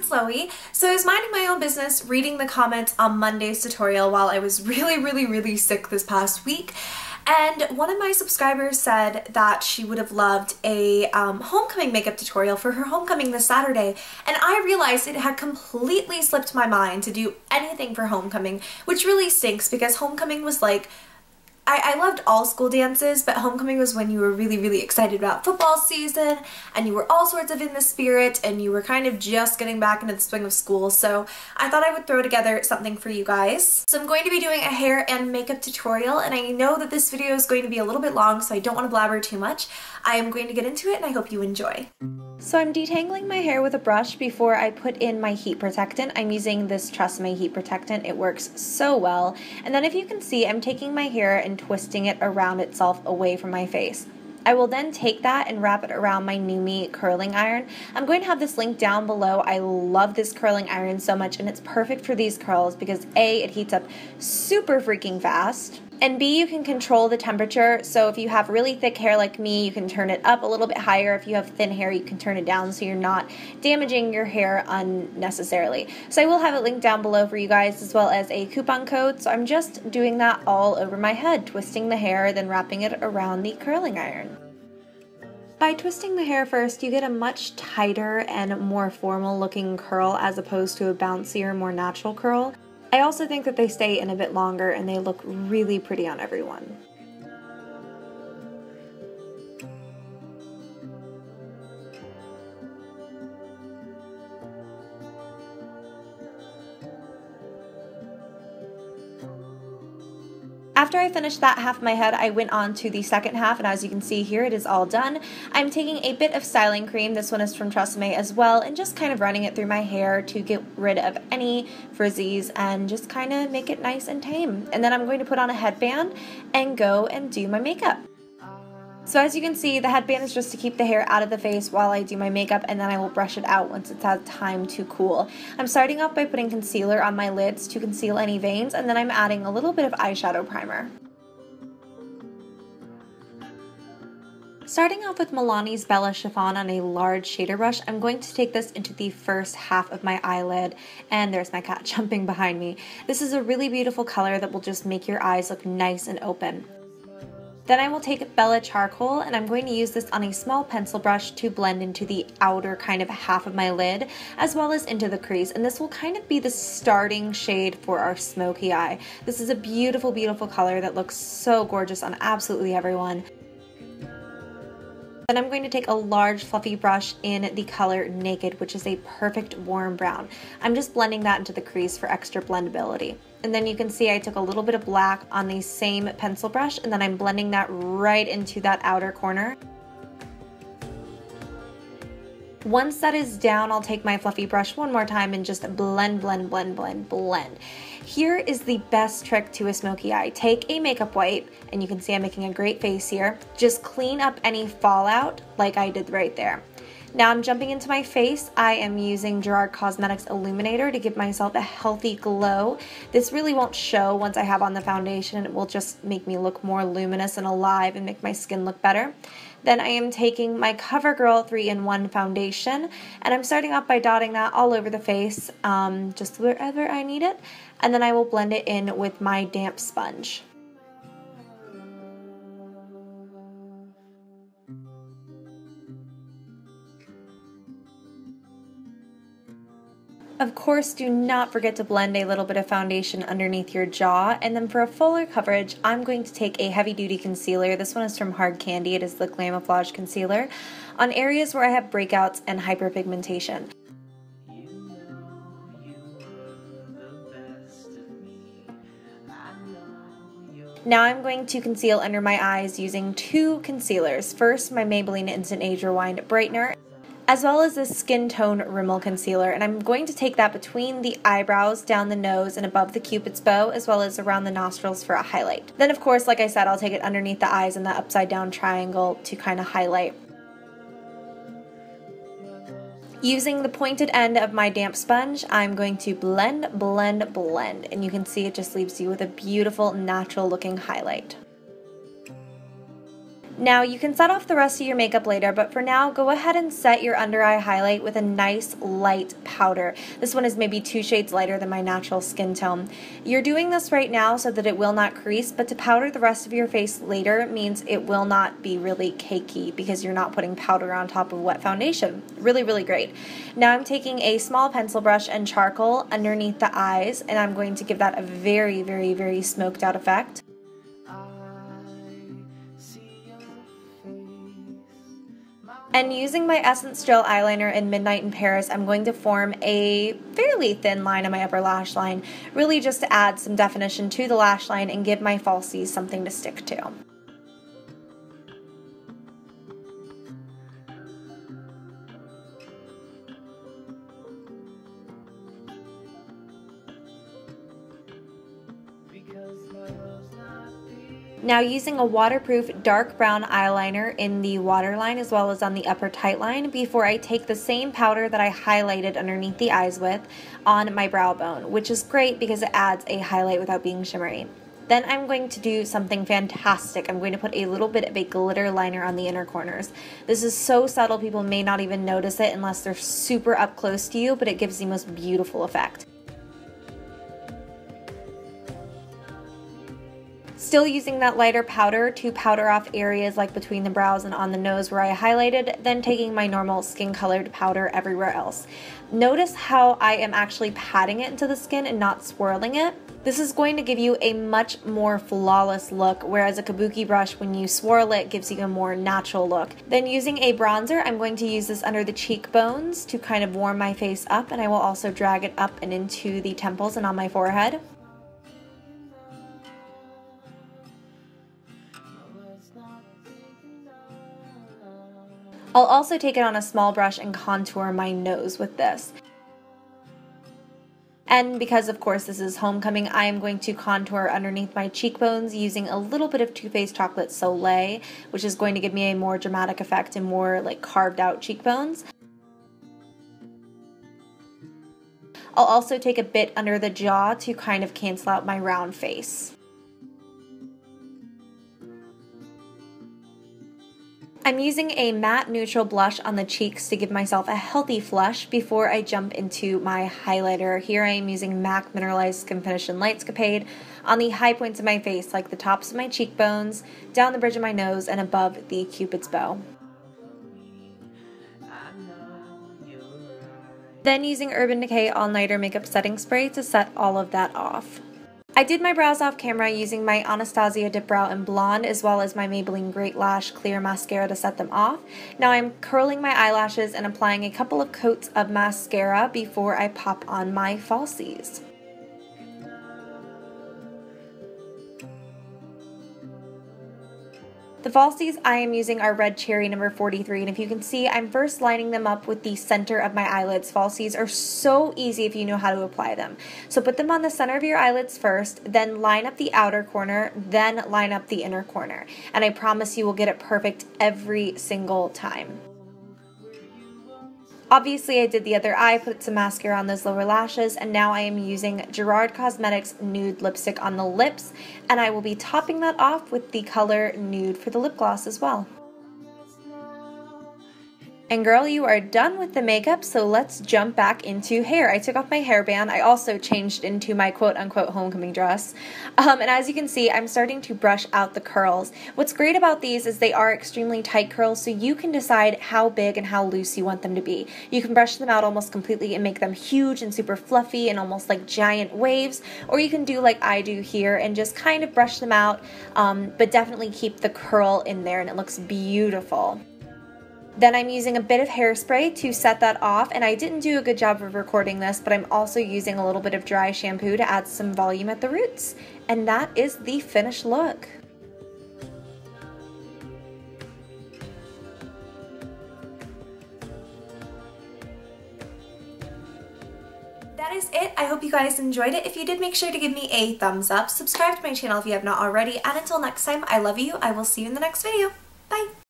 it's Loey. So I was minding my own business, reading the comments on Monday's tutorial while I was really sick this past week. And one of my subscribers said that she would have loved a homecoming makeup tutorial for her homecoming this Saturday. And I realized it had completely slipped my mind to do anything for homecoming, which really stinks because homecoming was like, I loved all school dances, but homecoming was when you were really excited about football season and you were all sorts of in the spirit and you were kind of just getting back into the swing of school. So I thought I would throw together something for you guys. So I'm going to be doing a hair and makeup tutorial, and I know that this video is going to be a little bit long, so I don't want to blabber too much. I am going to get into it and I hope you enjoy. So I'm detangling my hair with a brush before I put in my heat protectant. I'm using this Tresemme heat protectant. It works so well. And then if you can see, I'm taking my hair and twisting it around itself away from my face. I will then take that and wrap it around my NuMe curling iron. I'm going to have this link down below. I love this curling iron so much, and it's perfect for these curls because A, it heats up super freaking fast, and B, you can control the temperature. So if you have really thick hair like me, you can turn it up a little bit higher. If you have thin hair, you can turn it down so you're not damaging your hair unnecessarily. So I will have it linked down below for you guys, as well as a coupon code. So I'm just doing that all over my head, twisting the hair, then wrapping it around the curling iron. By twisting the hair first, you get a much tighter and more formal looking curl as opposed to a bouncier, more natural curl. I also think that they stay in a bit longer and they look really pretty on everyone. After I finished that half of my head, I went on to the second half, and as you can see here, it is all done. I'm taking a bit of styling cream, this one is from Tresemme as well, and just kind of running it through my hair to get rid of any frizzies and just kind of make it nice and tame. And then I'm going to put on a headband and go and do my makeup. So as you can see, the headband is just to keep the hair out of the face while I do my makeup, and then I will brush it out once it's had time to cool. I'm starting off by putting concealer on my lids to conceal any veins, and then I'm adding a little bit of eyeshadow primer. Starting off with Milani's Bella Chiffon on a large shader brush, I'm going to take this into the first half of my eyelid, and there's my cat jumping behind me. This is a really beautiful color that will just make your eyes look nice and open. Then I will take Bella Charcoal, and I'm going to use this on a small pencil brush to blend into the outer kind of half of my lid, as well as into the crease. And this will kind of be the starting shade for our smoky eye. This is a beautiful color that looks so gorgeous on absolutely everyone. Then I'm going to take a large fluffy brush in the color Naked, which is a perfect warm brown. I'm just blending that into the crease for extra blendability. And then you can see I took a little bit of black on the same pencil brush, and then I'm blending that right into that outer corner. Once that is down, I'll take my fluffy brush one more time and just blend. Here is the best trick to a smoky eye. Take a makeup wipe, and you can see I'm making a great face here. Just clean up any fallout like I did right there. Now I'm jumping into my face. I am using Gerard Cosmetics Illuminator to give myself a healthy glow. This really won't show once I have on the foundation. It will just make me look more luminous and alive and make my skin look better. Then I am taking my CoverGirl 3-in-1 foundation, and I'm starting off by dotting that all over the face, just wherever I need it, and then I will blend it in with my damp sponge. Of course, do not forget to blend a little bit of foundation underneath your jaw, and then for a fuller coverage, I'm going to take a heavy-duty concealer. This one is from Hard Candy. It is the Glamouflage Concealer, on areas where I have breakouts and hyperpigmentation. Now I'm going to conceal under my eyes using two concealers. First, my Maybelline Instant Age Rewind Brightener, as well as this Skin Tone Rimmel Concealer, and I'm going to take that between the eyebrows, down the nose, and above the Cupid's bow, as well as around the nostrils for a highlight. Then of course, like I said, I'll take it underneath the eyes in the upside down triangle to kind of highlight. Using the pointed end of my damp sponge, I'm going to blend, and you can see it just leaves you with a beautiful, natural looking highlight. Now you can set off the rest of your makeup later, but for now, go ahead and set your under eye highlight with a nice light powder. This one is maybe 2 shades lighter than my natural skin tone. You're doing this right now so that it will not crease, but to powder the rest of your face later means it will not be really cakey because you're not putting powder on top of wet foundation. Really, really great. Now I'm taking a small pencil brush and charcoal underneath the eyes, and I'm going to give that a very, very, very smoked out effect. And using my Essence Gel Eyeliner in Midnight in Paris, I'm going to form a fairly thin line on my upper lash line, really just to add some definition to the lash line and give my falsies something to stick to. Now using a waterproof dark brown eyeliner in the waterline as well as on the upper tight line before I take the same powder that I highlighted underneath the eyes with on my brow bone, which is great because it adds a highlight without being shimmery. Then I'm going to do something fantastic. I'm going to put a little bit of a glitter liner on the inner corners. This is so subtle people may not even notice it unless they're super up close to you, but it gives the most beautiful effect. Still using that lighter powder to powder off areas like between the brows and on the nose where I highlighted, then taking my normal skin colored powder everywhere else. Notice how I am actually patting it into the skin and not swirling it. This is going to give you a much more flawless look, whereas a kabuki brush, when you swirl it, gives you a more natural look. Then using a bronzer, I'm going to use this under the cheekbones to kind of warm my face up, and I will also drag it up and into the temples and on my forehead. I'll also take it on a small brush and contour my nose with this. And because of course this is homecoming, I am going to contour underneath my cheekbones using a little bit of Too Faced Chocolate Soleil, which is going to give me a more dramatic effect and more like carved out cheekbones. I'll also take a bit under the jaw to kind of cancel out my round face. I'm using a matte neutral blush on the cheeks to give myself a healthy flush before I jump into my highlighter. Here I am using MAC Mineralized Skin Finish in Lightscapade on the high points of my face, like the tops of my cheekbones, down the bridge of my nose, and above the Cupid's bow. Then using Urban Decay All Nighter Makeup Setting Spray to set all of that off. I did my brows off camera using my Anastasia Dip Brow in Blonde as well as my Maybelline Great Lash Clear Mascara to set them off. Now I'm curling my eyelashes and applying a couple of coats of mascara before I pop on my falsies. The falsies I am using are Red Cherry number 43, and if you can see, I'm first lining them up with the center of my eyelids. Falsies are so easy if you know how to apply them. So put them on the center of your eyelids first, then line up the outer corner, then line up the inner corner. And I promise you will get it perfect every single time. Obviously I did the other eye, put some mascara on those lower lashes, and now I am using Gerard Cosmetics Nude Lipstick on the lips, and I will be topping that off with the color Nude for the lip gloss as well. And girl, you are done with the makeup, so let's jump back into hair. I took off my hairband. I also changed into my quote-unquote homecoming dress. And as you can see, I'm starting to brush out the curls. What's great about these is they are extremely tight curls, so you can decide how big and how loose you want them to be. You can brush them out almost completely and make them huge and super fluffy and almost like giant waves, or you can do like I do here and just kind of brush them out, but definitely keep the curl in there, and it looks beautiful. Then I'm using a bit of hairspray to set that off, and I didn't do a good job of recording this, but I'm also using a little bit of dry shampoo to add some volume at the roots. And that is the finished look. That is it. I hope you guys enjoyed it. If you did, make sure to give me a thumbs up, subscribe to my channel if you have not already, and until next time, I love you. I will see you in the next video.